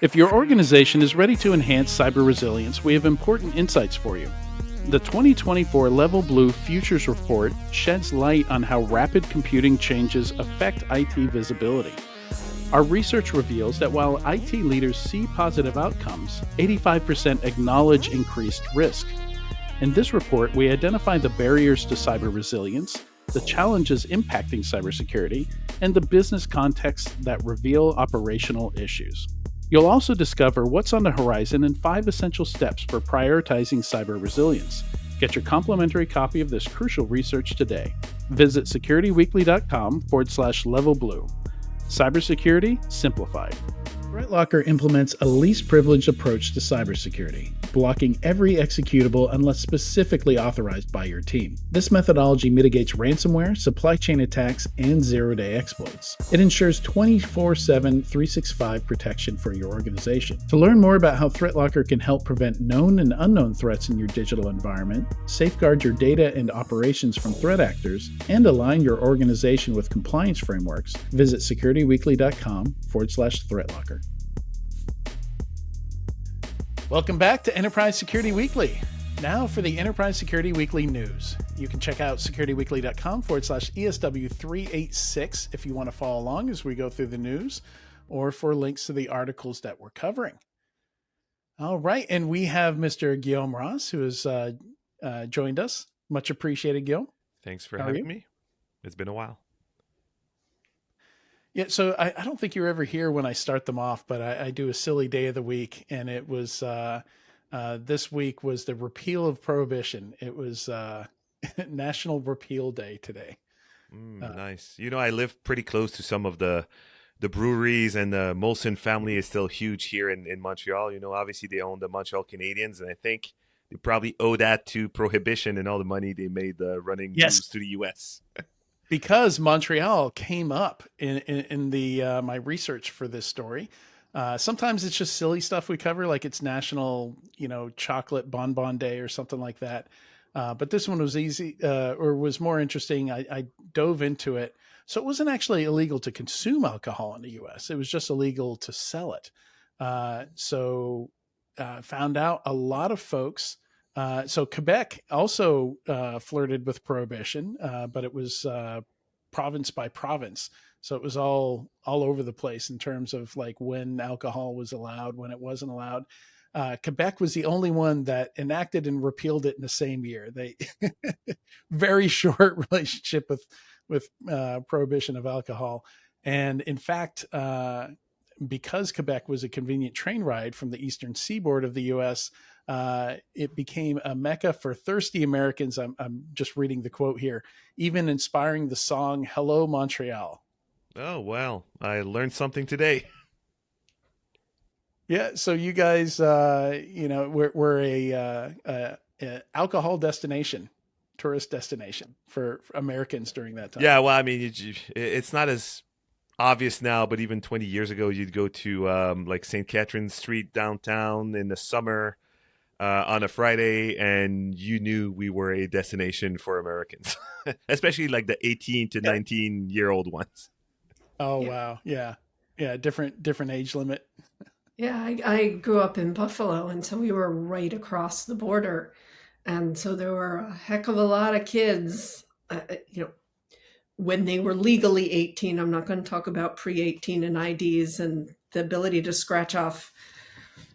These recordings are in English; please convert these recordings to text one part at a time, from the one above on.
If your organization is ready to enhance cyber resilience, we have important insights for you. The 2024 Level Blue Futures Report sheds light on how rapid computing changes affect IT visibility. Our research reveals that while IT leaders see positive outcomes, 85% acknowledge increased risk. In this report, we identify the barriers to cyber resilience, the challenges impacting cybersecurity, and the business contexts that reveal operational issues. You'll also discover what's on the horizon and 5 essential steps for prioritizing cyber resilience. Get your complimentary copy of this crucial research today. Visit securityweekly.com/levelblue. Cybersecurity simplified. ThreatLocker implements a least privileged approach to cybersecurity, blocking every executable unless specifically authorized by your team. This methodology mitigates ransomware, supply chain attacks, and zero-day exploits. It ensures 24/7, 365 protection for your organization. To learn more about how ThreatLocker can help prevent known and unknown threats in your digital environment, safeguard your data and operations from threat actors, and align your organization with compliance frameworks, visit securityweekly.com/ThreatLocker. Welcome back to Enterprise Security Weekly. Now for the Enterprise Security Weekly news. You can check out securityweekly.com/ESW386 if you want to follow along as we go through the news, or for links to the articles that we're covering. All right, and we have Mr. Guillaume Ross, who has joined us. Much appreciated, Guillaume. Thanks for having me. It's been a while. Yeah, so I don't think you're ever here when I start them off, but I do a silly day of the week, and it was this week was the repeal of prohibition. It was National Repeal Day today. Nice. You know, I live pretty close to some of the breweries, and the Molson family is still huge here in Montreal. You know, obviously they own the Montreal Canadiens, and I think they probably owe that to prohibition and all the money they made running booze to the U.S. Because Montreal came up in the my research for this story. Sometimes it's just silly stuff we cover, like it's National, Chocolate Bonbon Day or something like that. But this one was easy, or was more interesting. I dove into it. So it wasn't actually illegal to consume alcohol in the U.S. It was just illegal to sell it. Found out a lot of folks. So Quebec also flirted with prohibition, but it was province by province. So it was all over the place in terms of like when alcohol was allowed, when it wasn't allowed. Quebec was the only one that enacted and repealed it in the same year. They very short relationship with prohibition of alcohol. And in fact, because Quebec was a convenient train ride from the eastern seaboard of the U.S., it became a mecca for thirsty Americans. I'm just reading the quote here, even inspiring the song "Hello Montreal." Oh, well, I learned something today. Yeah, so you guys, we're a alcohol destination, tourist destination for Americans during that time. Yeah, well, I mean, it's not as obvious now, but even 20 years ago, you'd go to like St. Catherine Street downtown in the summer on a Friday, and you knew we were a destination for Americans, especially like the 18 to 19-year-old ones. Oh, wow. Yeah. Different age limit. Yeah, I grew up in Buffalo, and so we were right across the border. And so there were a heck of a lot of kids, when they were legally 18. I'm not going to talk about pre-18 and IDs and the ability to scratch off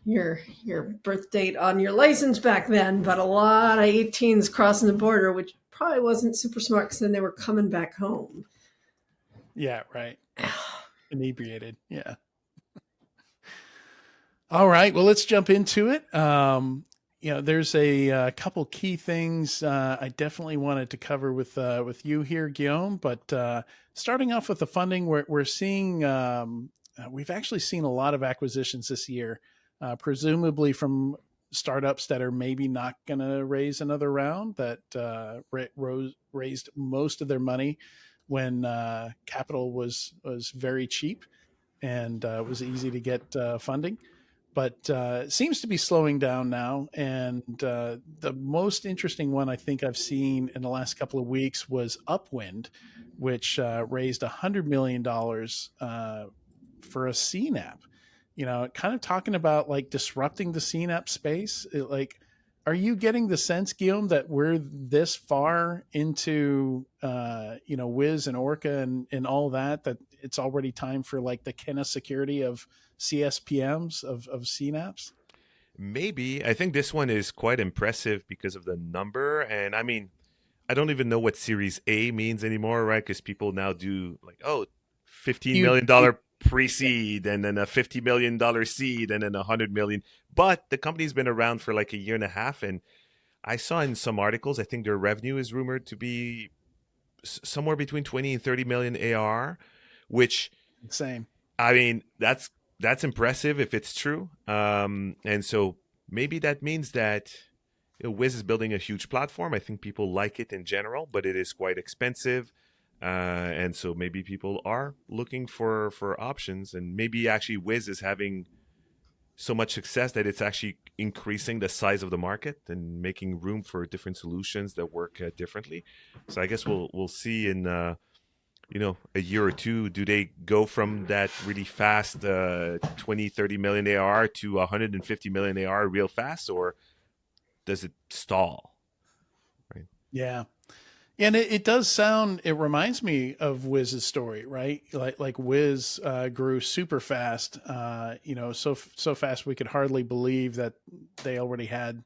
your birth date on your license back then, but a lot of 18s crossing the border, which probably wasn't super smart because then they were coming back home. Yeah, right. Inebriated. Yeah. All right. Well, let's jump into it. There's a couple key things I definitely wanted to cover with you here, Guillaume. But starting off with the funding, we're seeing we've actually seen a lot of acquisitions this year, presumably from startups that are maybe not going to raise another round, that raised most of their money when capital was very cheap and was easy to get funding. But seems to be slowing down now. And the most interesting one I think I've seen in the last couple of weeks was Upwind, which raised $100 million for a CNAP. kind of talking about like disrupting the CNAP space. Like, are you getting the sense, Guillaume, that we're this far into, Wiz and Orca and all that it's already time for like the Kenna security of CSPMs of CNAPs? Maybe. I think this one is quite impressive because of the number. And I mean, I don't even know what Series A means anymore, right? Because people now do like, oh, $15 Huge. million pre-seed and then a $50 million seed and then 100 million. But the company's been around for like a year and a half. And I saw in some articles, I think their revenue is rumored to be somewhere between 20 and 30 million AR, which Same. I mean, that's impressive if it's true. And so maybe that means that Wiz is building a huge platform. I think people like it in general, but it is quite expensive. And so maybe people are looking for options, and maybe actually Wiz is having so much success that it's actually increasing the size of the market and making room for different solutions that work differently. So I guess we'll see in a year or two. Do they go from that really fast 20 30 million AR to 150 million AR real fast, or does it stall? Right. Yeah. And it does sound. It reminds me of Wiz's story, right? Like Wiz grew super fast. So fast we could hardly believe that they already had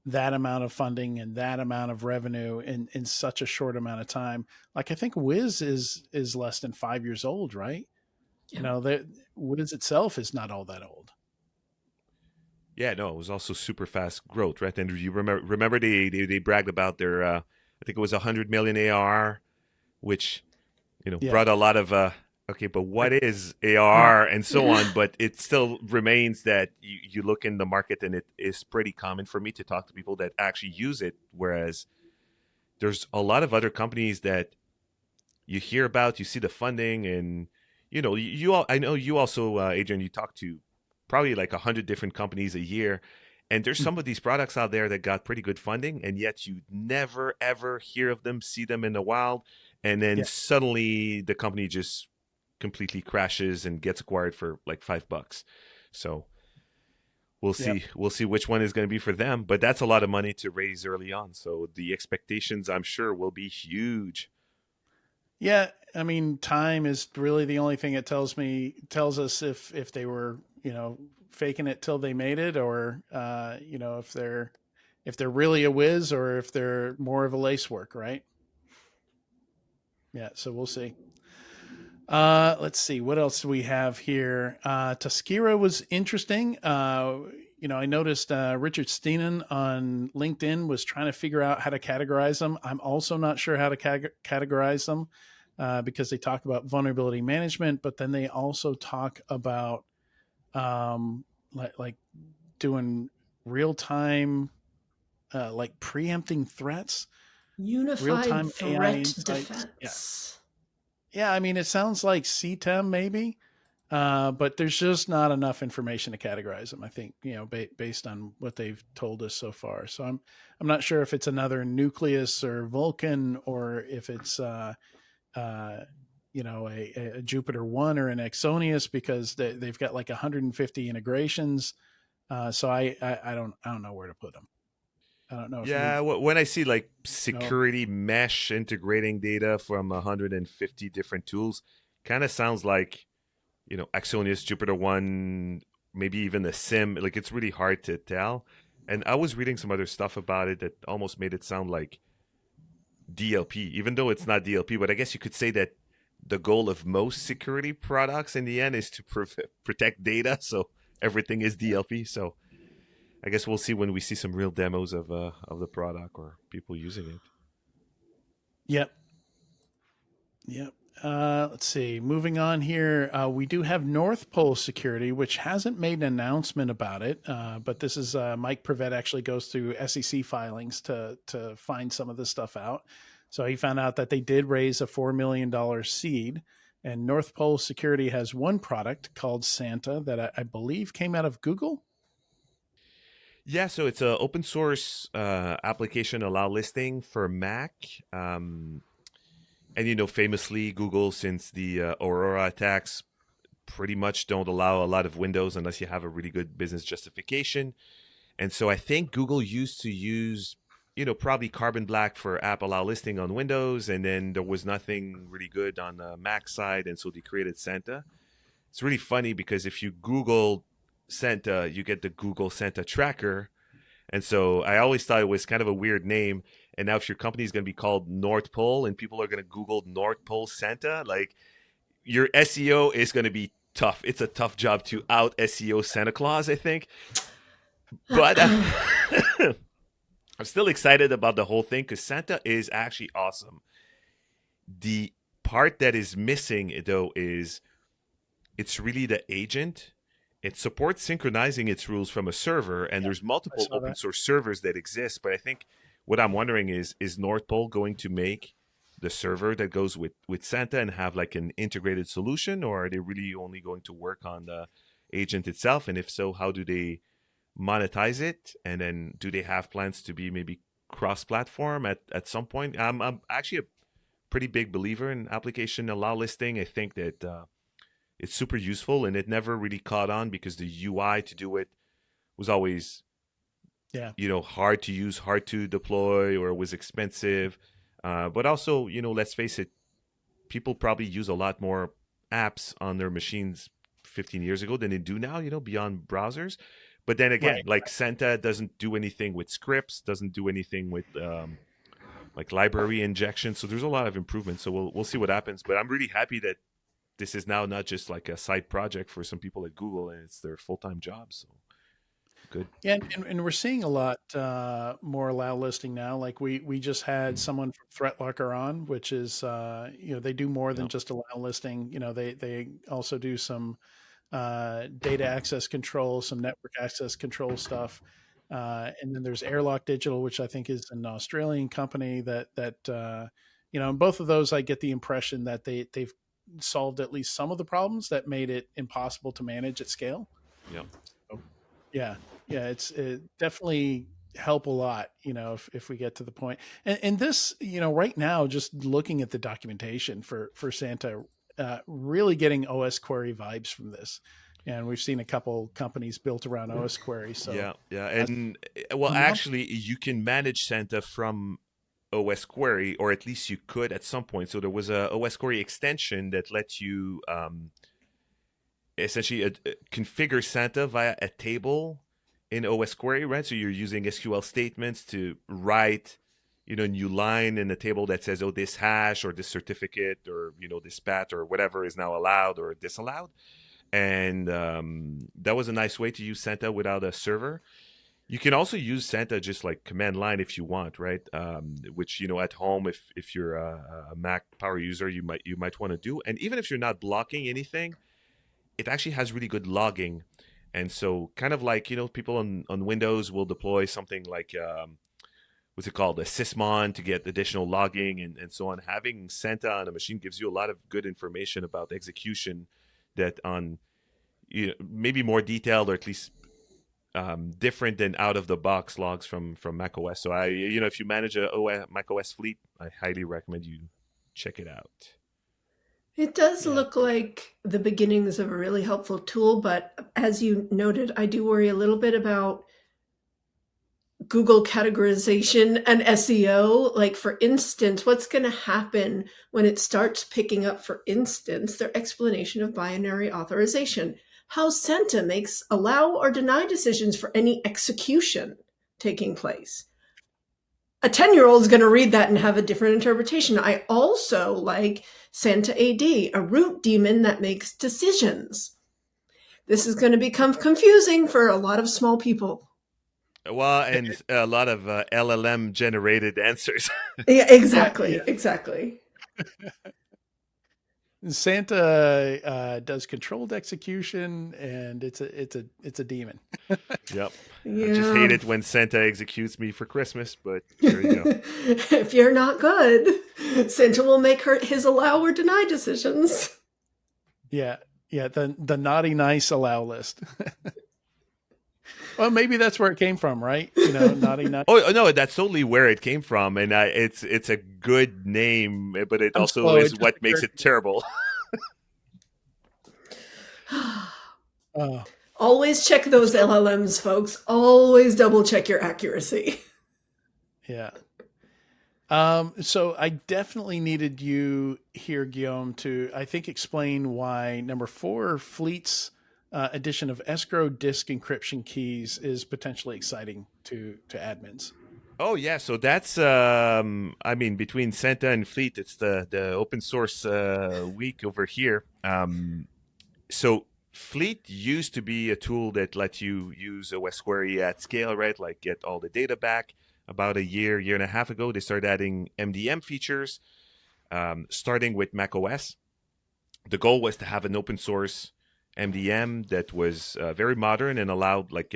that amount of funding and that amount of revenue in such a short amount of time. Like I think Wiz is less than 5 years old, right? Yeah. That Wiz itself is not all that old. Yeah, no, it was also super fast growth, right? And you remember they bragged about their I think it was 100 million AR, which Yeah. brought a lot of okay, but what is Uh, AR and so on. But it still remains that you look in the market, and it is pretty common for me to talk to people that actually use it, whereas there's a lot of other companies that you hear about, you see the funding, and you all. I know you also, Adrian. You talk to probably like 100 different companies a year, and there's some of these products out there that got pretty good funding, and yet you never ever hear of them, see them in the wild, and then yeah. suddenly the company just completely crashes and gets acquired for like $5. So we'll Yep. see. We'll see which one is going to be for them, but that's a lot of money to raise early on. So the expectations, I'm sure, will be huge. Yeah, I mean, time is really the only thing it tells us if they were, faking it till they made it, or if they're really a whiz or if they're more of a lace work, right? Yeah, so we'll see. Let's see what else do we have here. Tuskira was interesting. I noticed Richard Steenan on LinkedIn was trying to figure out how to categorize them. I'm also not sure how to categorize them because they talk about vulnerability management, but then they also talk about like doing real time, like preempting threats, real Unified time AI threat insights. Yeah, defense. yeah. I mean, it sounds like CTEM maybe, but there's just not enough information to categorize them. I think based on what they've told us so far. So I'm not sure if it's another Nucleus or Vulcan, or if it's uh, a Jupiter One or an Exonius, because they've got like 150 integrations. So I don't know where to put them. I don't know if you Yeah, when I see like know. security mesh integrating data from 150 different tools, kind of sounds like Axonius, Jupiter One, maybe even the SIM. Like it's really hard to tell. And I was reading some other stuff about it that almost made it sound like DLP, even though it's not DLP. But I guess you could say that the goal of most security products in the end is to protect data. So everything is DLP. So I guess we'll see when we see some real demos of the product or people using it. Yep. Yep. Let's see. Moving on here, we do have North Pole Security, which hasn't made an announcement about it, but this is Mike Prevet actually goes through SEC filings to find some of this stuff out. So he found out that they did raise a $4 million seed, and North Pole Security has one product called Santa that I believe came out of Google. Yeah, so it's an open source application allow listing for Mac. And famously, Google, since the Aurora attacks, pretty much don't allow a lot of windows unless you have a really good business justification. And so I think Google used to use, probably Carbon Black for app allow listing on Windows, and then there was nothing really good on the Mac side, and so they created Santa. It's really funny because if you Google Santa, you get the Google Santa tracker. And so I always thought it was kind of a weird name. And now if your company is going to be called North Pole and people are going to Google North Pole Santa, like your SEO is going to be tough. It's a tough job to out SEO Santa Claus, I think. But I'm still excited about the whole thing because Santa is actually awesome. The part that is missing, though, is it's really the agent. It supports synchronizing its rules from a server, and there's multiple open source servers that exist. But I think what I'm wondering is North Pole going to make the server that goes with Santa and have like an integrated solution, or are they really only going to work on the agent itself? And if so, how do they monetize it? And then do they have plans to be maybe cross-platform at some point? I'm actually a pretty big believer in application allow listing. I think that it's super useful, and it never really caught on because the UI to do it was always, hard to use, hard to deploy, or was expensive. But also, let's face it, people probably use a lot more apps on their machines 15 years ago than they do now, beyond browsers. But then again, Santa doesn't do anything with scripts, doesn't do anything with like library injection. So there's a lot of improvements. So we'll see what happens. But I'm really happy that this is now not just like a side project for some people at Google, and it's their full-time job. So good. Yeah, and we're seeing a lot more allow listing now. Like we just had someone from ThreatLocker on, which is they do more than just allow listing. They also do some data access control, some network access control stuff. And then there's Airlock Digital, which I think is an Australian company that in both of those, I get the impression that they've solved at least some of the problems that made it impossible to manage at scale. Yeah. So, yeah. It definitely help a lot, if we get to the point. And this, right now, just looking at the documentation for Santa, really getting OS query vibes from this. And we've seen a couple companies built around OS query. So yeah. And actually you can manage Santa from OS query, or at least you could at some point. So there was a OS query extension that lets you essentially configure Santa via a table in OS query, right? So you're using SQL statements to write, a new line in the table that says, oh, this hash or this certificate or, this path or whatever is now allowed or disallowed. And that was a nice way to use Santa without a server. You can also use Santa just like command line if you want, right? Which, at home, if you're a Mac power user, you might want to do. And even if you're not blocking anything, it actually has really good logging. And so kind of like, people on Windows will deploy something like, what's it called? A sysmon to get additional logging and so on. Having Santa on a machine gives you a lot of good information about execution that on, maybe more detailed or at least different than out of the box logs from macOS. So if you manage a macOS fleet, I highly recommend you check it out. It does look like the beginnings of a really helpful tool, but as you noted, I do worry a little bit about Google categorization and SEO. Like, for instance, what's going to happen when it starts picking up, for instance, their explanation of binary authorization? How Santa makes allow or deny decisions for any execution taking place. A 10-year-old is going to read that and have a different interpretation. I also like Santa AD, a root daemon that makes decisions. This is going to become confusing for a lot of small people. Well, and a lot of LLM generated answers. Yeah, exactly. Exactly. Santa does controlled execution, and it's a demon. Yep. Yeah. I just hate it when Santa executes me for Christmas, but there you go. If you're not good, Santa will make his allow or deny decisions. Yeah. The naughty nice allow list. Well, maybe that's where it came from, right? Naughty nice. Oh no, that's totally where it came from, and it's a good name, but it also is what makes it terrible. Oh, Always check those so LLMs, folks. Always double check your accuracy. yeah. So I definitely needed you here, Guillaume, to I think explain why number four, Fleet's addition of escrow disk encryption keys is potentially exciting to admins. Oh yeah, so that's I mean between Santa and Fleet, it's the open source week over here. So Fleet used to be a tool that let you use a West query at scale, right? Like get all the data back. About a year and a half ago, they started adding MDM features, starting with macOS. The goal was to have an open source MDM that was very modern and allowed like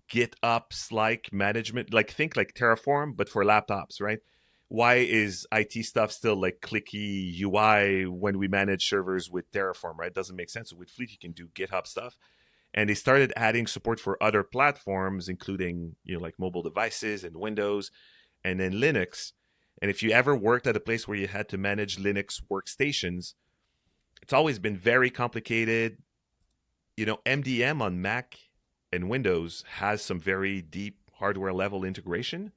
GitOps like management, like think like Terraform, but for laptops, right? Why is IT stuff still like clicky UI when we manage servers with Terraform, right? Doesn't make sense. So with Fleet, you can do GitHub stuff. And they started adding support for other platforms, including, like mobile devices and Windows and then Linux. And if you ever worked at a place where you had to manage Linux workstations, it's always been very complicated. MDM on Mac and Windows has some very deep hardware level integration.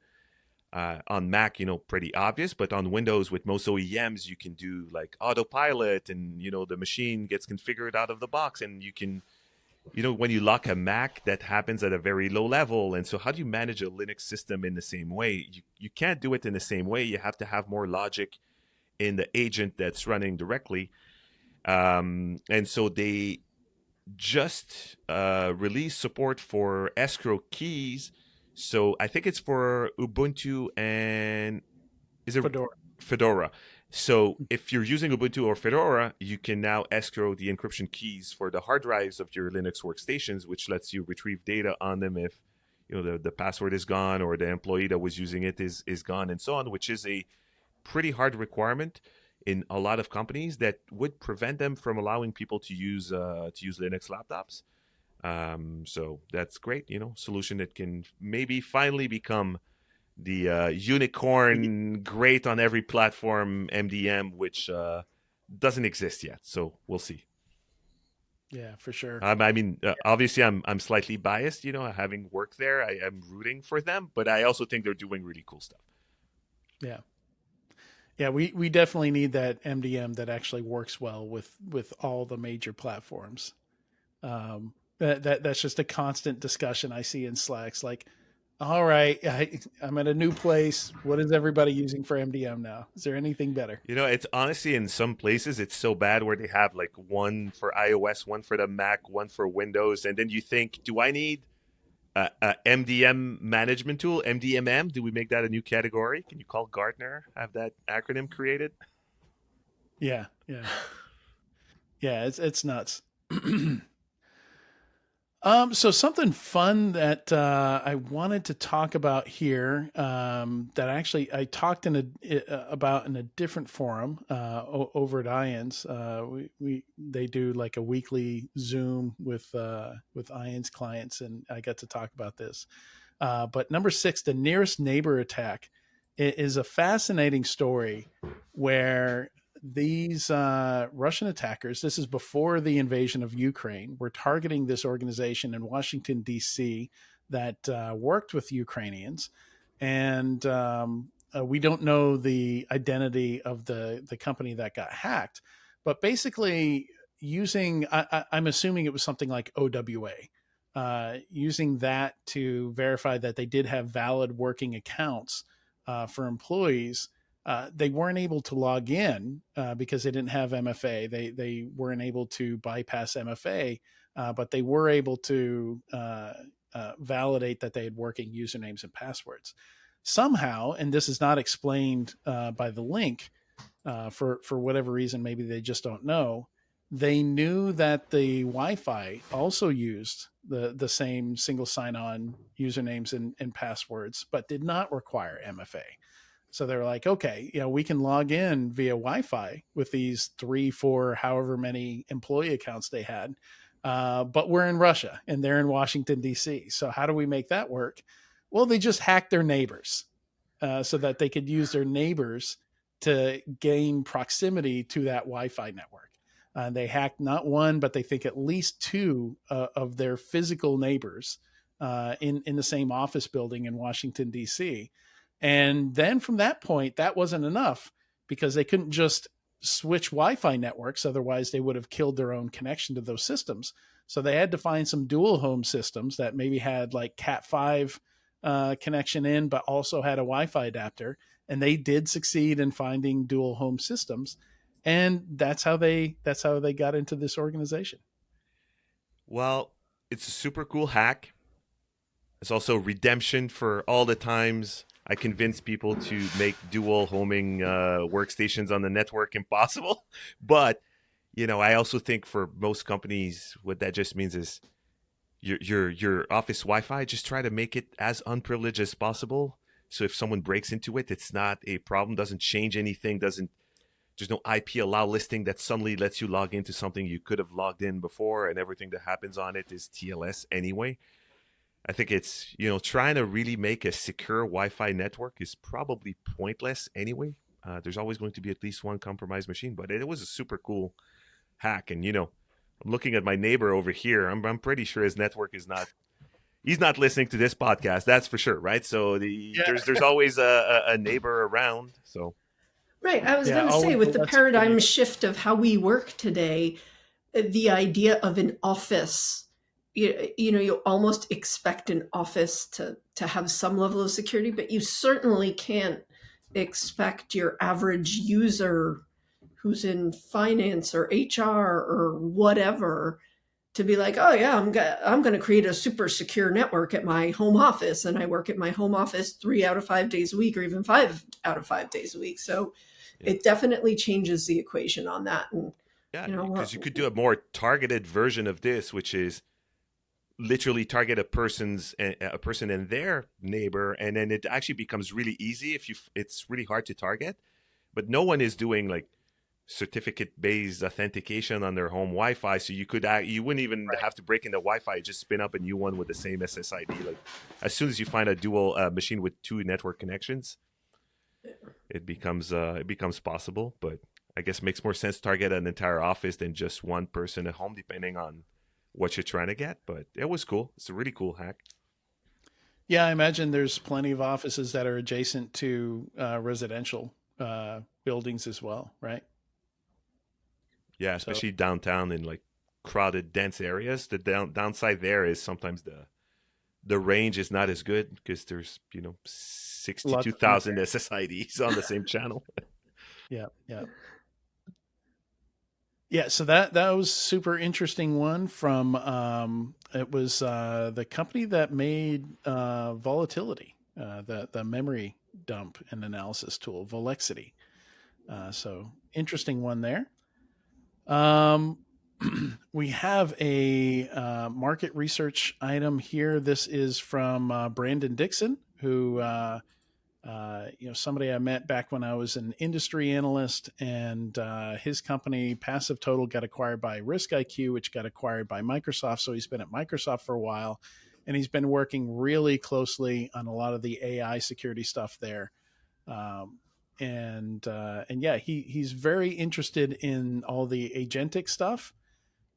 On Mac, pretty obvious, but on Windows with most OEMs, you can do like autopilot and, the machine gets configured out of the box and you can, when you lock a Mac, that happens at a very low level. And so how do you manage a Linux system in the same way? You can't do it in the same way. You have to have more logic in the agent that's running directly. And so they just released support for escrow keys. So I think it's for Ubuntu and is it Fedora. Fedora. So if you're using Ubuntu or Fedora, you can now escrow the encryption keys for the hard drives of your Linux workstations, which lets you retrieve data on them if the password is gone or the employee that was using it is gone and so on, which is a pretty hard requirement in a lot of companies that would prevent them from allowing people to use Linux laptops. So that's great, solution that can maybe finally become the unicorn, great on every platform MDM, which doesn't exist yet. So we'll see. Yeah, for sure. I mean, obviously, I'm slightly biased, having worked there. I am rooting for them, but I also think they're doing really cool stuff. Yeah. Yeah, we definitely need that MDM that actually works well with all the major platforms. That's just a constant discussion I see in Slacks. Like, all right, I'm at a new place. What is everybody using for MDM now? Is there anything better? It's honestly in some places it's so bad where they have like one for iOS, one for the Mac, one for Windows, and then you think, do I need a MDM management tool, MDMM? Do we make that a new category? Can you call Gartner, have that acronym created? Yeah, yeah, yeah. It's nuts. So something fun that I wanted to talk about here that actually I talked about in a different forum over at IANS. We they do like a weekly Zoom with IANS clients, and I got to talk about this. But number six, the nearest neighbor attack, is a fascinating story where these Russian attackers, this is before the invasion of Ukraine, were targeting this organization in Washington, D.C. that worked with Ukrainians. And we don't know the identity of the company that got hacked. But basically, I'm assuming it was something like OWA, using that to verify that they did have valid working accounts for employees. They weren't able to log in because they didn't have MFA. They weren't able to bypass MFA, but they were able to validate that they had working usernames and passwords. Somehow, and this is not explained by the link, for whatever reason, maybe they just don't know. They knew that the Wi-Fi also used the same single sign-on usernames and passwords, but did not require MFA. So they're like, okay, we can log in via Wi-Fi with these 3, 4, however many employee accounts they had. But we're in Russia and they're in Washington, D.C. So how do we make that work? Well, they just hacked their neighbors so that they could use their neighbors to gain proximity to that Wi-Fi network. They hacked not one, but they think at least two of their physical neighbors in the same office building in Washington, D.C. And then from that point, that wasn't enough because they couldn't just switch Wi-Fi networks. Otherwise, they would have killed their own connection to those systems. So they had to find some dual home systems that maybe had like Cat5 connection in, but also had a Wi-Fi adapter. And they did succeed in finding dual home systems, and that's how they got into this organization. Well, it's a super cool hack. It's also redemption for all the times I convinced people to make dual homing workstations on the network impossible. But I also think for most companies, what that just means is your office Wi-Fi, just try to make it as unprivileged as possible. So if someone breaks into it, it's not a problem. Doesn't change anything. There's no IP allow listing that suddenly lets you log into something you could have logged in before, and everything that happens on it is TLS anyway. I think it's, trying to really make a secure Wi-Fi network is probably pointless anyway. There's always going to be at least one compromised machine, but it was a super cool hack. And, I'm looking at my neighbor over here. I'm pretty sure his network is not, he's not listening to this podcast. That's for sure. Right. So there's always a neighbor around. So. Right. I was Yeah, going to say, always with the that's a good paradigm neighbor. shift of how we work today, the idea of an office, you almost expect an office to have some level of security, but you certainly can't expect your average user who's in finance or HR or whatever to be like, oh yeah, I'm going to create a super secure network at my home office, and I work at my home office 3 out of 5 days a week, or even 5 out of 5 days a week. So Yeah. it definitely changes the equation on that. And Yeah, you know, because you could do a more targeted version of this, which is literally target a person and their neighbor, and then it actually becomes really easy. It's really hard to target, but no one is doing like certificate based authentication on their home Wi-Fi, so you wouldn't even have to break into Wi-Fi. Just spin up a new one with the same SSID. Like as soon as you find a dual machine with two network connections, it becomes possible. But I guess it makes more sense to target an entire office than just one person at home, depending on what you're trying to get. But it was cool. It's a really cool hack. Yeah, I imagine there's plenty of offices that are adjacent to residential buildings as well, right? Yeah, So especially downtown in like crowded, dense areas. The downside there is sometimes the range is not as good because there's lots of 62,000 feedback. SSIDs on the same channel. Yeah, yeah. Yeah, so that was super interesting one from it was the company that made volatility, the memory dump and analysis tool, Volexity. So interesting one there. Um, we have a market research item here. This is from Brandon Dixon, who somebody I met back when I was an industry analyst, and his company Passive Total got acquired by Risk IQ, which got acquired by Microsoft. So he's been at Microsoft for a while, and he's been working really closely on a lot of the AI security stuff there. And yeah, he's very interested in all the agentic stuff,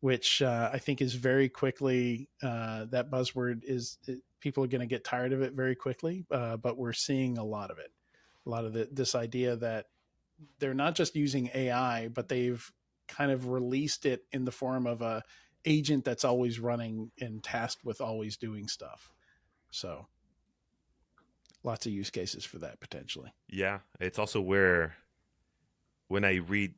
which I think is very quickly that buzzword is people are going to get tired of it very quickly, but we're seeing a lot of it, a lot of this idea that they're not just using AI, but they've kind of released it in the form of a agent that's always running and tasked with always doing stuff. So lots of use cases for that potentially. Yeah, it's also where when I read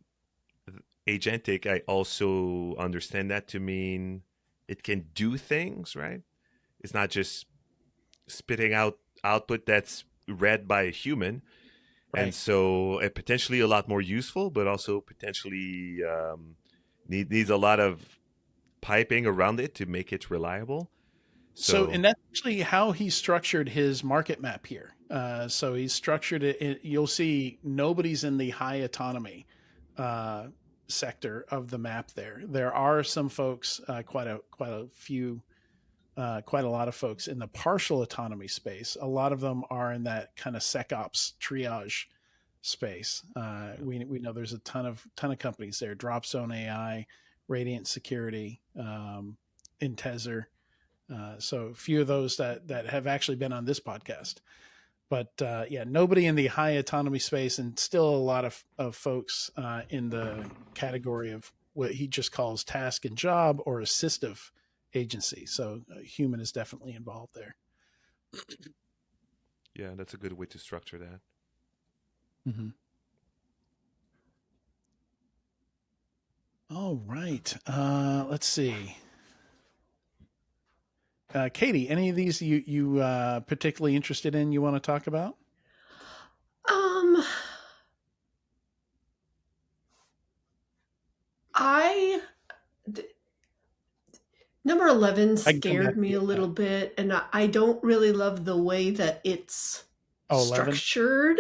agentic, I also understand that to mean it can do things, right? It's not just spitting out output that's read by a human. And Right. so potentially a lot more useful, but also potentially needs a lot of piping around it to make it reliable. So, So and that's actually how he structured his market map here. So he's structured it. You'll see nobody's in the high autonomy uh, sector of the map. There are some folks, quite a few, quite a lot of folks in the partial autonomy space. A lot of them are in that kind of SecOps triage space. We know there's a ton of companies there: Dropzone AI, Radiant Security, Intezer. So a few of those that have actually been on this podcast. But yeah, nobody in the high autonomy space, and still a lot of folks in the category of what he just calls task and job or assistive agency. So human is definitely involved there. Yeah, that's a good way to structure that. Mm-hmm. All right. Let's see. Katie, any of these you particularly interested in? You want to talk about? I number 11 I can come back scared to me you a on that. little bit, and I don't really love the way that it's 11? structured.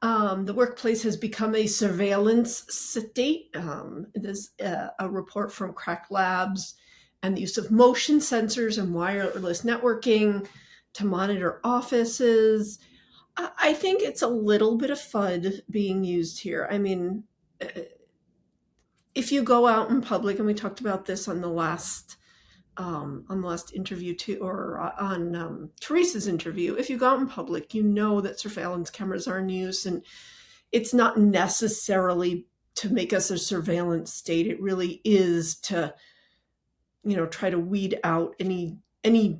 The workplace has become a surveillance state. There's a report from Crack Labs and the use of motion sensors and wireless networking to monitor offices. I think it's a little bit of FUD being used here. I mean, if you go out in public, and we talked about this on the last interview too, or on Teresa's interview, if you go out in public, you know that surveillance cameras are in use, and it's not necessarily to make us a surveillance state. It really is to, try to weed out any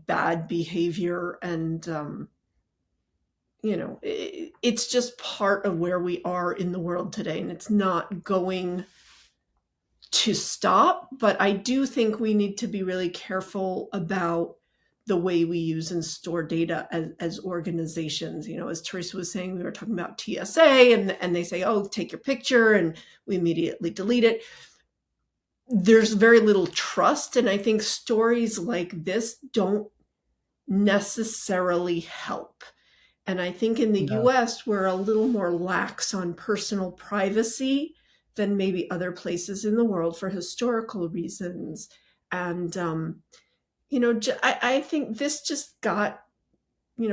bad behavior, and it's just part of where we are in the world today, and it's not going to stop. But I do think we need to be really careful about the way we use and store data as organizations. As Teresa was saying, we were talking about TSA, and they say, oh, take your picture, and we immediately delete it. There's very little trust, and I think stories like this don't necessarily help. And I think in the No. US, we're a little more lax on personal privacy than maybe other places in the world for historical reasons. And, I think this just got,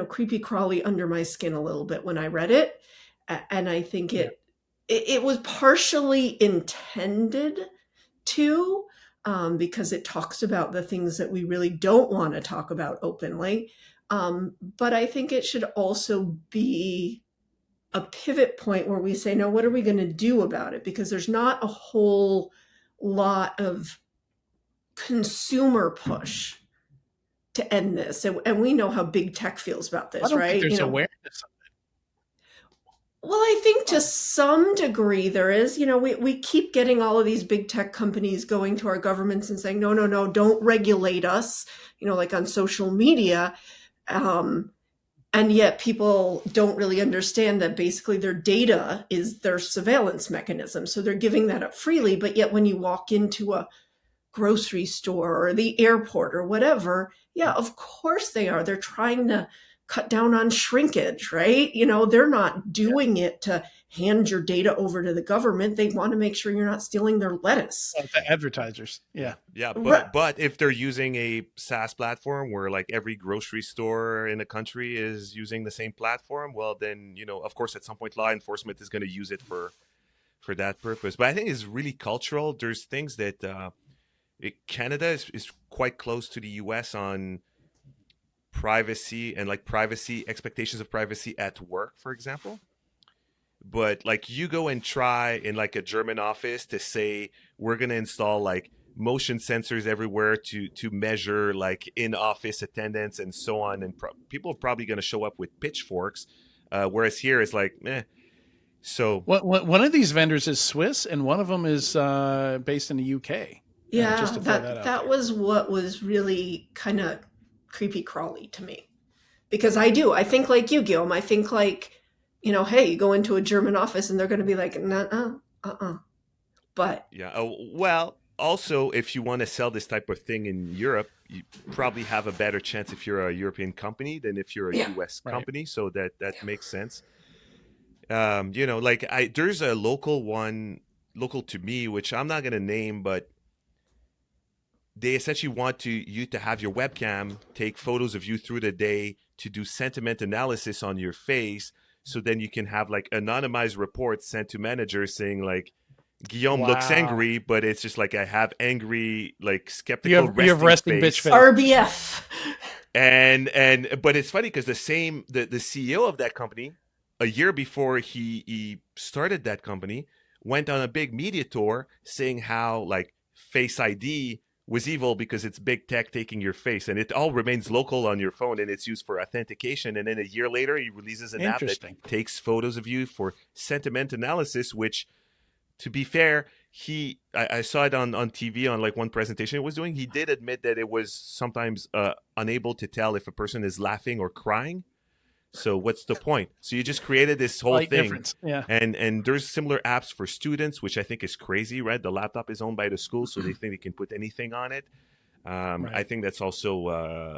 creepy crawly under my skin a little bit when I read it. And I think it was partially intended to, because it talks about the things that we really don't want to talk about openly. But I think it should also be a pivot point where we say, no, what are we going to do about it? Because there's not a whole lot of consumer push to end this. And we know how big tech feels about this, I don't think right? there's awareness of it. Well, I think to some degree there is. We keep getting all of these big tech companies going to our governments and saying, no, don't regulate us, like on social media. And yet people don't really understand that basically their data is their surveillance mechanism. So they're giving that up freely. But yet when you walk into a grocery store or the airport or whatever, yeah, of course they are. They're trying to cut down on shrinkage, right? They're not doing it to hand your data over to the government. They want to make sure you're not stealing their lettuce. The advertisers. Yeah. But if they're using a SaaS platform where like every grocery store in the country is using the same platform, well then, of course at some point law enforcement is going to use it for that purpose. But I think it's really cultural. There's things that Canada is quite close to the US on privacy and like privacy expectations of privacy at work, for example. But like you go and try in like a German office to say we're going to install like motion sensors everywhere to measure like in office attendance and so on, and people are probably going to show up with pitchforks, whereas here it's like so one of these vendors is Swiss, and one of them is based in the UK. Yeah, just to throw that out that there. was what was really kind of creepy crawly to me, because I think like you, Guillaume. I think like, hey, you go into a German office and they're going to be like, nah, but yeah. Well, also if you want to sell this type of thing in Europe, you probably have a better chance if you're a European company than if you're a US company. So that makes sense. Like there's a local to me, which I'm not going to name, but they essentially want you to have your webcam take photos of you through the day to do sentiment analysis on your face So then you can have like anonymized reports sent to managers saying like, Guillaume looks Wow. angry, but it's just like I have angry, like You skeptical have resting resting bitch face. face. RBF. And but it's funny because the CEO of that company, a year before he started that company, went on a big media tour saying how like Face ID was evil because it's big tech taking your face, and it all remains local on your phone and it's used for authentication. And then a year later he releases an app that Interesting. takes photos of you for sentiment analysis, which, to be fair, I saw it on TV on like one presentation it was doing. He did admit that it was sometimes unable to tell if a person is laughing or crying. So what's the point? So you just created this whole Slight thing. difference. Yeah. And there's similar apps for students, which I think is crazy, right? The laptop is owned by the school, so they think they can put anything on it. I Right. think that's also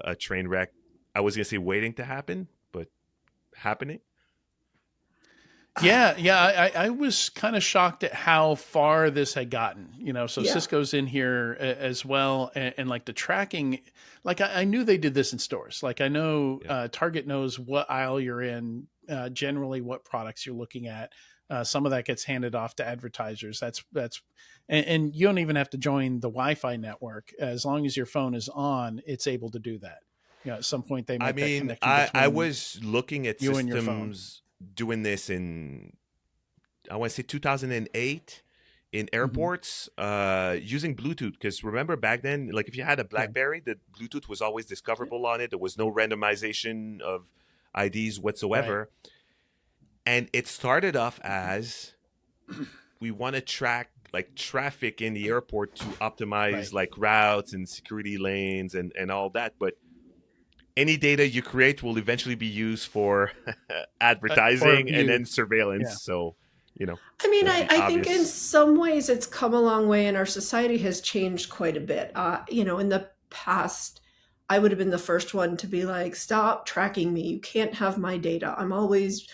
a train wreck. I was gonna say waiting to happen, but happening. Yeah, I was kind of shocked at how far this had gotten. So Yeah. Cisco's in here as well, and like the tracking. Like I knew they did this in stores. Like I know Yeah. Target knows what aisle you're in, generally what products you're looking at. Some of that gets handed off to advertisers. And you don't even have to join the Wi-Fi network. As long as your phone is on, it's able to do that. At some point they I make that mean, connection I between was looking at you and your phone. systems doing this in, I want to say 2008 in Mm-hmm. airports using Bluetooth. Because remember back then, like if you had a Right. BlackBerry, the Bluetooth was always discoverable on it. There was no randomization of IDs Right. whatsoever. And it started off as we want to track like traffic in the airport to optimize Right. like routes and security lanes and all that. But any data you create will eventually be used for Or advertising and then viewed. surveillance. Yeah. So, I mean, there's I, the I think in obvious. some ways it's come a long way and our society has changed quite a bit. In the past, I would have been the first one to be like, stop tracking me. You can't have my data. I'm always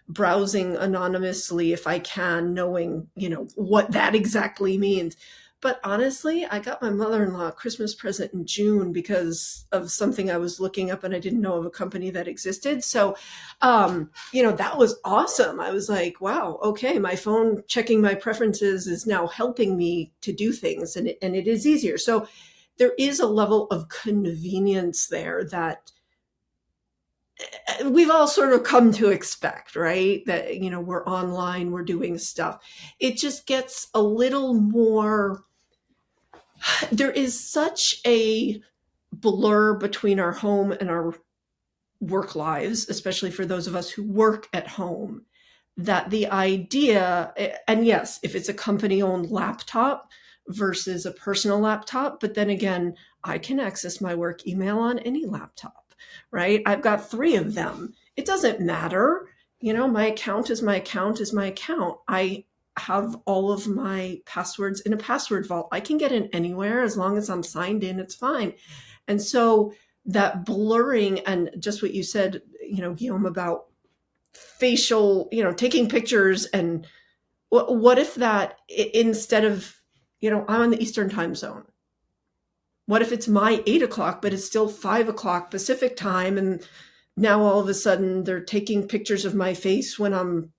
browsing anonymously if I can, knowing, what that exactly means. But honestly, I got my mother-in-law a Christmas present in June because of something I was looking up and I didn't know of a company that existed. So, that was awesome. I was like, wow, okay, my phone checking my preferences is now helping me to do things and it is easier. So there is a level of convenience there that we've all sort of come to expect, right? That, we're online, we're doing stuff. It just gets a little more, there is such a blur between our home and our work lives, especially for those of us who work at home, that the idea, and yes, if it's a company owned laptop versus a personal laptop, but then again, I can access my work email on any laptop, right? I've got 3 of them. It doesn't matter. My account is my account is my account. I have all of my passwords in a password vault. I can get in anywhere as long as I'm signed in, it's fine. And so that blurring and just what you said, Guillaume, about facial, taking pictures and what if that instead of, I'm on the Eastern time zone. What if it's my 8 o'clock, but it's still 5 o'clock Pacific time? And now all of a sudden they're taking pictures of my face when I'm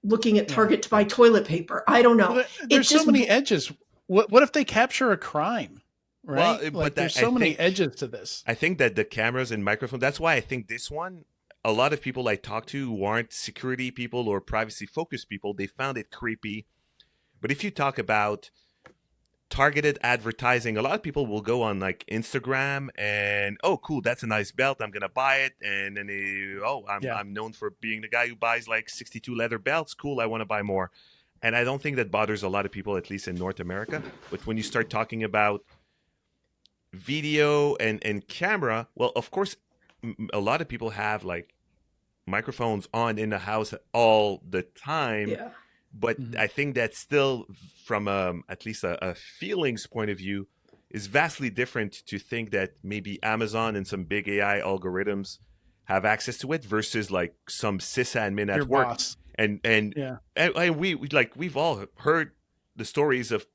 looking at Yeah. Target to buy toilet paper. I don't know. Well, It there's so just, many edges. What if they capture a crime? Well, Right? but Like that, there's so many edges to this. I think that the cameras and microphone, that's why I think this one, a lot of people I talk to who aren't security people or privacy focused people, they found it creepy. But if you talk about targeted advertising, a lot of people will go on like Instagram and, oh cool, that's a nice belt, I'm gonna buy it. And then Yeah. I'm known for being the guy who buys like 62 leather belts, cool, I want to buy more. And I don't think that bothers a lot of people, at least in North America. But when you start talking about video and camera, well, of course, a lot of people have like microphones on in the house all the time. yeah. But Mhm. I think that still, from at least a feelings point of view, is vastly different to think that maybe Amazon and some big AI algorithms have access to it versus like some sysadmin Your at work. boss. And Yeah. we've all heard the stories of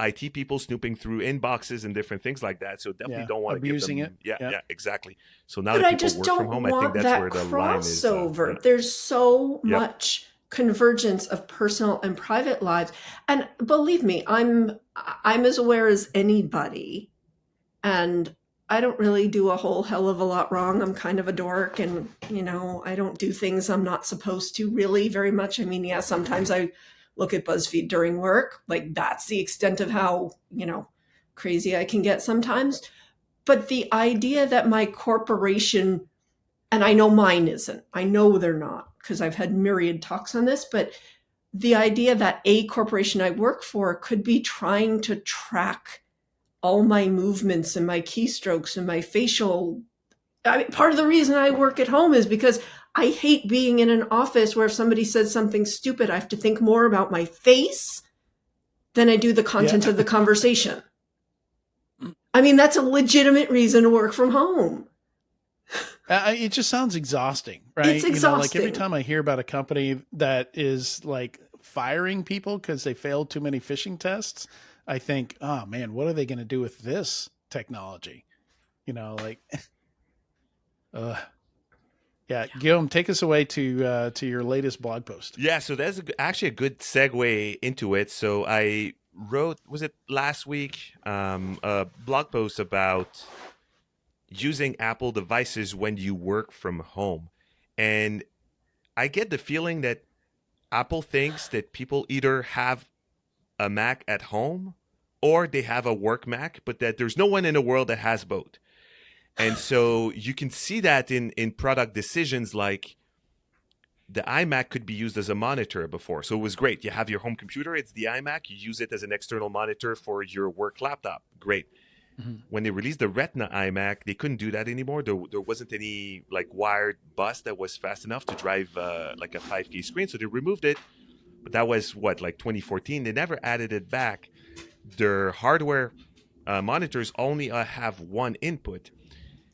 IT people snooping through inboxes and different things like that. So definitely Yeah, don't want to give abusing it. them. Yeah, Yeah. yeah, exactly. So now But that I people just work from don't home, I think want that's that where the line is. Yeah. crossover. There's so Yep. much convergence of personal and private lives. And believe me, I'm as aware as anybody. And I don't really do a whole hell of a lot wrong. I'm kind of a dork and, I don't do things I'm not supposed to really very much. I mean, yeah, sometimes I look at BuzzFeed during work. Like that's the extent of how, crazy I can get sometimes. But the idea that my corporation, and I know mine isn't, I know they're not because I've had myriad talks on this, but the idea that a corporation I work for could be trying to track all my movements and my keystrokes and my facial. I mean, part of the reason I work at home is because I hate being in an office where if somebody says something stupid, I have to think more about my face than I do the Yeah. content of the conversation. I mean, that's a legitimate reason to work from home. It just sounds exhausting, right? It's Like every exhausting. time I hear about a company that is like firing people because they failed too many phishing tests, I think, oh man, what are they going to do with this technology? Like, uh, yeah. Guillaume, take us away to your latest blog post. Yeah, so that's actually a good segue into it. So I wrote, was it last week, a blog post about using Apple devices when you work from home. And I get the feeling that Apple thinks that people either have a Mac at home or they have a work Mac, but that there's no one in the world that has both. And so you can see that in product decisions like the iMac could be used as a monitor before. So it was great. You have your home computer, it's the iMac, you use it as an external monitor for your work laptop. Great. Mm-hmm. When they released the Retina iMac, they couldn't do that anymore. There wasn't any like wired bus that was fast enough to drive like a 5K screen. So they removed it. But that was what, like 2014. They never added it back. Their hardware monitors only have one input.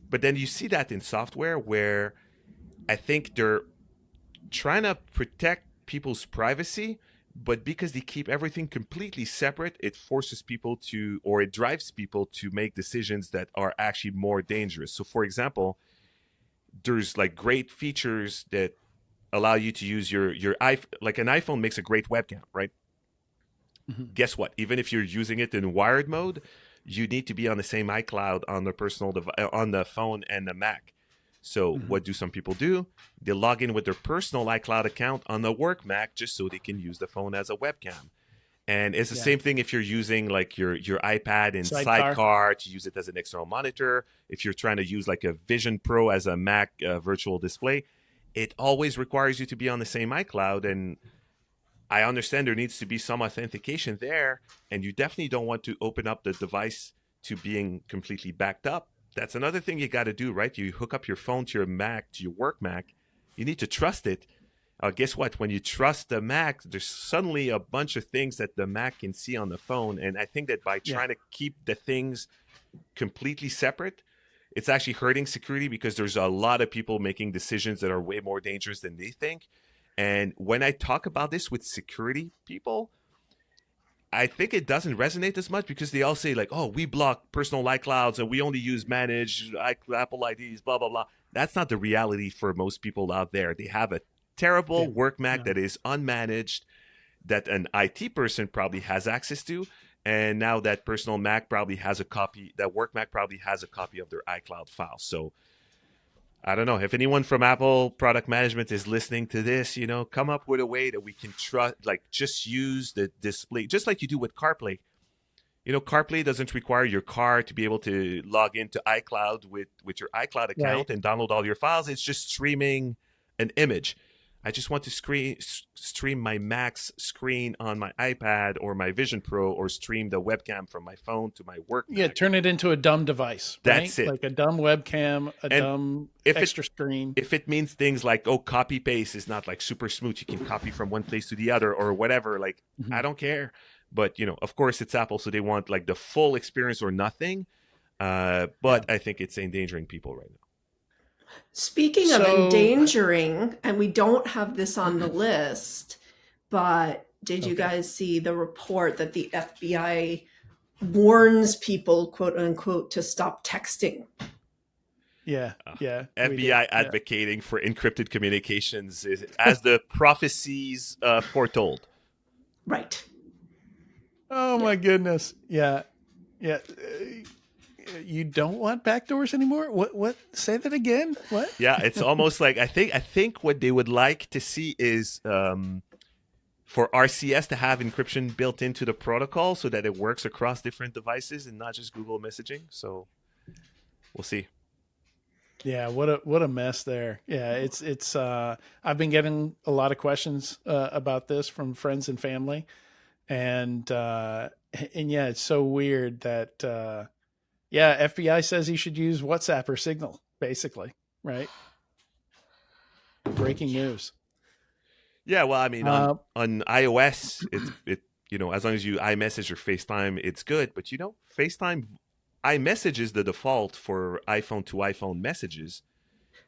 But then you see that in software where I think they're trying to protect people's privacy, but because they keep everything completely separate, it forces people to, or it drives people to make decisions that are actually more dangerous. So, for example, there's like great features that allow you to use your iPhone. Like an iPhone makes a great webcam, right? Mm-hmm. Guess what? Even if you're using it in wired mode, you need to be on the same iCloud on the on the phone and the Mac. So what do some people do? They log in with their personal iCloud account on the work Mac just so they can use the phone as a webcam. And it's the same thing if you're using like your iPad in Sidecar to use it as an external monitor. If you're trying to use like a Vision Pro as a Mac virtual display, it always requires you to be on the same iCloud. And I understand there needs to be some authentication there, and you definitely don't want to open up the device to being completely backed up. That's another thing you got to do, right? You hook up your phone to your Mac, to your work Mac. You need to trust it. Guess what? When you trust the Mac, there's suddenly a bunch of things that the Mac can see on the phone. And I think that by trying to keep the things completely separate, it's actually hurting security because there's a lot of people making decisions that are way more dangerous than they think. And when I talk about this with security people, I think it doesn't resonate as much because they all say like, oh, we block personal iClouds and we only use managed Apple IDs, blah, blah, blah. That's not the reality for most people out there. They have a terrible work Mac that is unmanaged, that an IT person probably has access to. And now that personal Mac probably has a copy, that work Mac probably has a copy of their iCloud file. So I don't know if anyone from Apple product management is listening to this, come up with a way that we can trust, like just use the display, just like you do with CarPlay. CarPlay doesn't require your car to be able to log into iCloud with your iCloud account and download all your files. It's just streaming an image. I just want to stream my Mac's screen on my iPad or my Vision Pro, or stream the webcam from my phone to my work Mac. Turn it into a dumb device. Right? That's it. Like a dumb webcam, dumb extra screen. If it means things like, copy paste is not like super smooth, you can copy from one place to the other or whatever, like, I don't care. But, of course it's Apple, so they want like the full experience or nothing. But I think it's endangering people right now. Speaking of endangering, and we don't have this on the list, but did you guys see the report that the FBI warns people, quote unquote, to stop texting. Yeah, yeah. we FBI did. advocating for encrypted communications as the prophecies foretold. Right. Oh my goodness. Yeah, yeah. You don't want backdoors anymore? What? Say that again. What? Yeah, it's almost like I think what they would like to see is for RCS to have encryption built into the protocol so that it works across different devices and not just Google messaging. So we'll see. Yeah, what a mess there. Yeah, it's I've been getting a lot of questions about this from friends and family, and yeah, it's so weird that yeah, FBI says he should use WhatsApp or Signal, basically, right? Breaking news. Yeah, well, I mean, Uh, on iOS, it as long as you iMessage or FaceTime, it's good. But FaceTime iMessage is the default for iPhone to iPhone messages,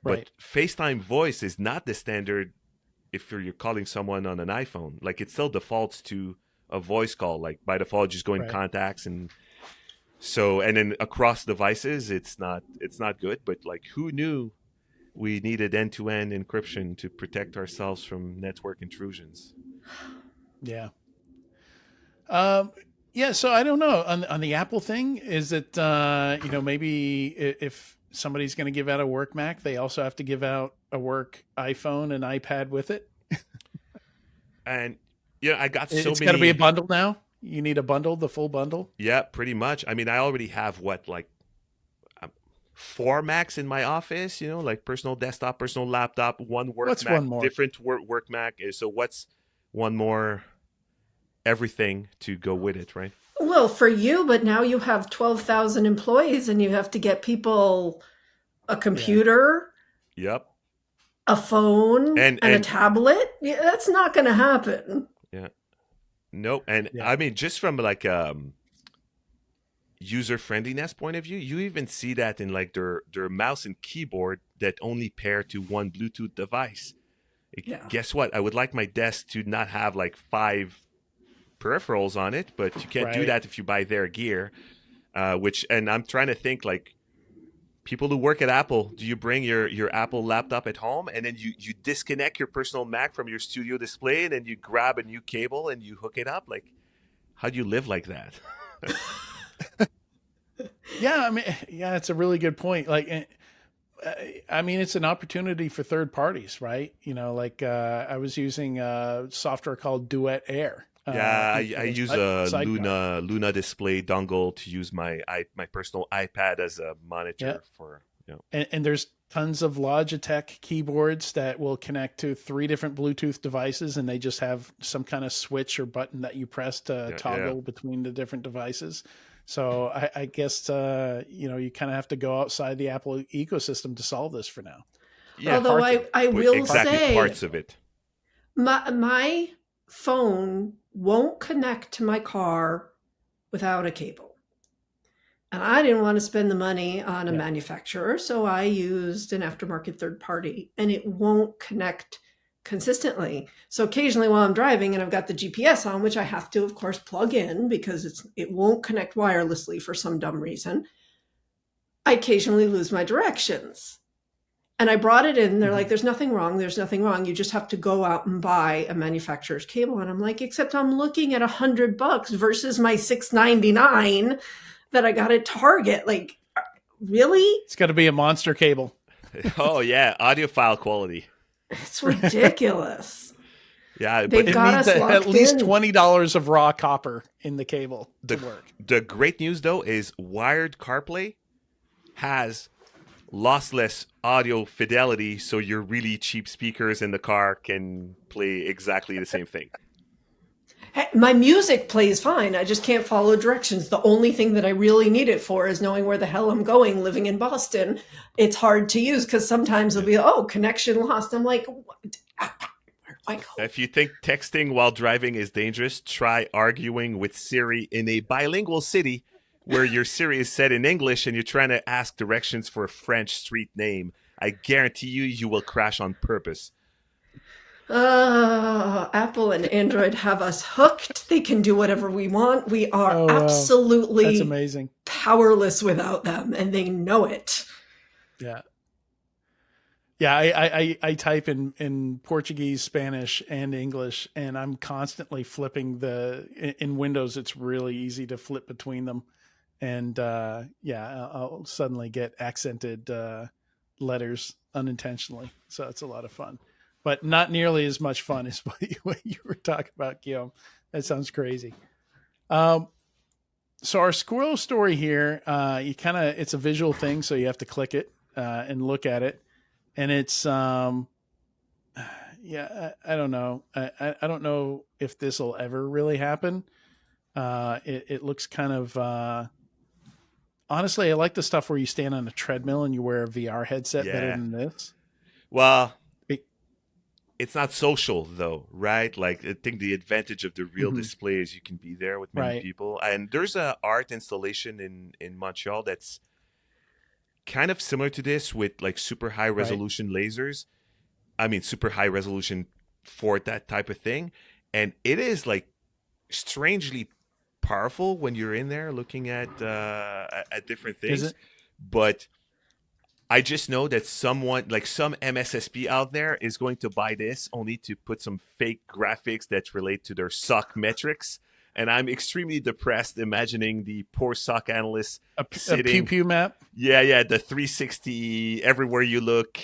right, but FaceTime voice is not the standard if you're calling someone on an iPhone. Like it still defaults to a voice call. Like by default, just go in right. contacts and then across devices, it's not good. But like, who knew we needed end-to-end encryption to protect ourselves from network intrusions? Yeah. Um, yeah. So I don't know on the Apple thing. Is it maybe if somebody's going to give out a work Mac, they also have to give out a work iPhone and iPad with it. And I got so It's got to be a many. bundle now. You need a bundle, the full bundle. Yeah, pretty much. I mean, I already have like 4 Macs in my office. Like personal desktop, personal laptop, one work What's Mac, one more? different work Mac. So what's one more? Everything to go with it, right? Well, for you, but now you have 12,000 employees and you have to get people a computer, Yep. a phone, And and a tablet. Yeah, that's not going to happen. yeah, nope. And Yeah. I mean, just from like user friendliness point of view, you even see that in like their mouse and keyboard that only pair to one Bluetooth device. Yeah. Guess what? I would like my desk to not have like 5 peripherals on it, but you can't do Right. that if you buy their gear. And I'm trying to think like people who work at Apple, do you bring your Apple laptop at home and then you disconnect your personal Mac from your studio display and then you grab a new cable and you hook it up? Like, how do you live like that? Yeah, I mean, yeah, it's a really good point. Like, I mean, it's an opportunity for third parties, right? Like I was using a software called Duet Air. Yeah, I instead of use a Sidecar. Luna display dongle to use my personal iPad as a Yeah, monitor for and there's tons of Logitech keyboards that will connect to 3 different Bluetooth devices, and they just have some kind of switch or button that you press to toggle between the different devices. So I guess you kind of have to go outside the Apple ecosystem to solve this for now. Yeah, Although I will exactly say parts of it. my phone won't connect to my car without a cable. And I didn't want to spend the money on a Yeah. manufacturer, so I used an aftermarket third party, and it won't connect consistently. So occasionally while I'm driving and I've got the GPS on, which I have to, of course, plug in because it won't connect wirelessly for some dumb reason, I occasionally lose my directions. And I brought it in. They're like, there's nothing wrong. There's nothing wrong. You just have to go out and buy a manufacturer's cable. And I'm like, except I'm looking at $100 versus my $6.99 that I got at Target. Like, really? It's got to be a monster cable. Oh yeah, audiophile quality. It's ridiculous. Yeah, They've but got us at least in. $20 of raw copper in the cable to work. The great news though is wired CarPlay has lossless audio fidelity, so your really cheap speakers in the car can play exactly the same thing. Hey, my music plays fine. I just can't follow directions. The only thing that I really need it for is knowing where the hell I'm going. Living in Boston, it's hard to use because sometimes it'll be, connection lost. I'm like, what? Where do I go? If you think texting while driving is dangerous, try arguing with Siri in a bilingual city where your Siri is set in English and you're trying to ask directions for a French street name. I guarantee you will crash on purpose. Apple and Android have us hooked. They can do whatever we want. We are Oh, wow. That's absolutely amazing. powerless without them, and they know it. Yeah. Yeah, I type in Portuguese, Spanish, and English, and I'm constantly flipping in Windows. It's really easy to flip between them, and I'll suddenly get accented letters unintentionally. So it's a lot of fun, but not nearly as much fun as what you were talking about, Guillaume. That sounds crazy. So our squirrel story here, it's a visual thing, so you have to click it and look at it. And it's, I don't know. I don't know if this will ever really happen. It looks kind of, honestly, I like the stuff where you stand on a treadmill and you wear a VR headset better than this. Well, it's not social though, right? Like I think the advantage of the real display is you can be there with many people. And there's a art installation in Montreal that's kind of similar to this with like super high resolution lasers. I mean, super high resolution for that type of thing. And it is like strangely powerful when you're in there looking at different things. Is it? But I just know that someone, like some MSSP out there, is going to buy this only to put some fake graphics that relate to their SOC metrics. And I'm extremely depressed imagining the poor SOC analyst sitting. A pew pew map? Yeah, the 360 everywhere you look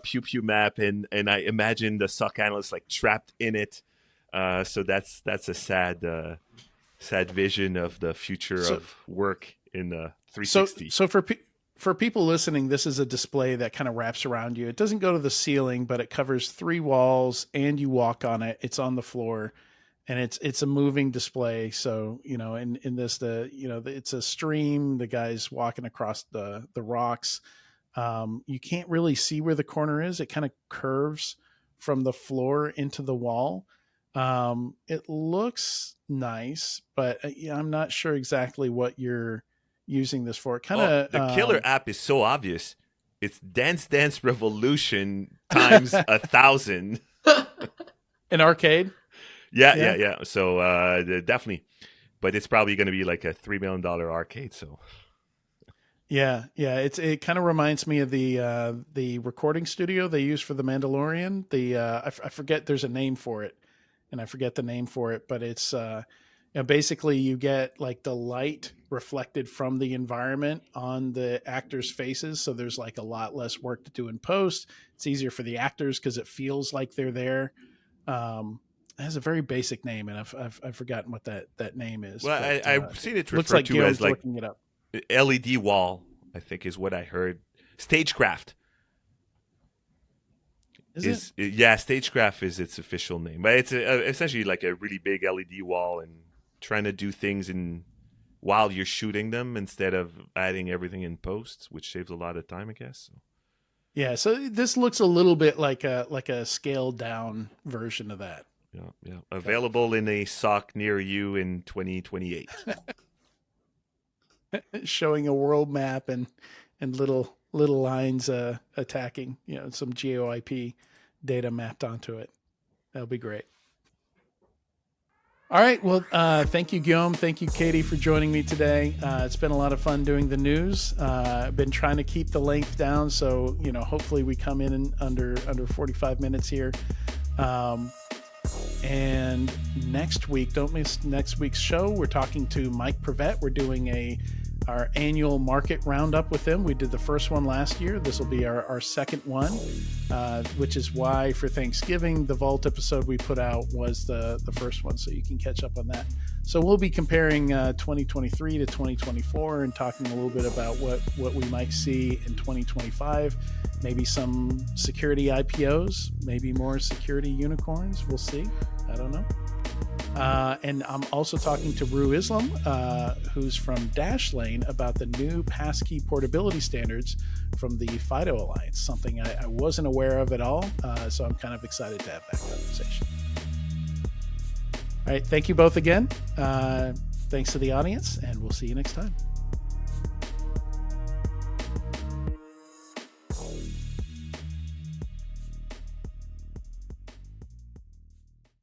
pew pew map, and I imagine the SOC analyst like trapped in it. So that's a sad vision of the future of work in the 360. So for people listening, this is a display that kind of wraps around you. It doesn't go to the ceiling, but it covers 3 walls, and you walk on it. It's on the floor. And it's a moving display. So, in this, it's a stream, the guy's walking across the rocks. You can't really see where the corner is. It kind of curves from the floor into the wall. It looks nice, but I'm not sure exactly what you're using this for. The killer app is so obvious. It's Dance Dance Revolution times 1,000. An arcade? Yeah. So definitely, but it's probably going to be like a $3 million arcade. So yeah. It kind of reminds me of the recording studio they use for The Mandalorian. I forget, there's a name for it, and I forget the name for it, but it's basically you get like the light reflected from the environment on the actors' faces. So there's like a lot less work to do in post. It's easier for the actors because it feels like they're there. It has a very basic name, and I've forgotten what that name is. Well, but, I've seen it looks referred like to Guillaume's as like looking it up. LED wall, I think is what I heard. Stagecraft. Is it? Yeah, Stagecraft is its official name. But it's essentially like a really big LED wall and trying to do things while you're shooting them instead of adding everything in post, which saves a lot of time, I guess. So. Yeah, so this looks a little bit like a scaled down version of that. Yeah. Available in a SOC near you in 2028. Showing a world map and little lines attacking, some GeoIP data mapped onto it. That'll be great. All right. Well, thank you, Guillaume. Thank you, Katie, for joining me today. It's been a lot of fun doing the news. I've been trying to keep the length down, so hopefully we come in under 45 minutes here. And next week, don't miss next week's show. We're talking to Mike Prevet. We're doing our annual market roundup with him. We did the first one last year. This will be our second one, which is why for Thanksgiving, the Vault episode we put out was the first one. So you can catch up on that. So we'll be comparing 2023 to 2024 and talking a little bit about what we might see in 2025. Maybe some security IPOs, maybe more security unicorns. We'll see. I don't know. And I'm also talking to Rue Islam, who's from Dashlane, about the new passkey portability standards from the FIDO Alliance, something I wasn't aware of at all. So I'm kind of excited to have that conversation. All right. Thank you both again. Thanks to the audience, and we'll see you next time.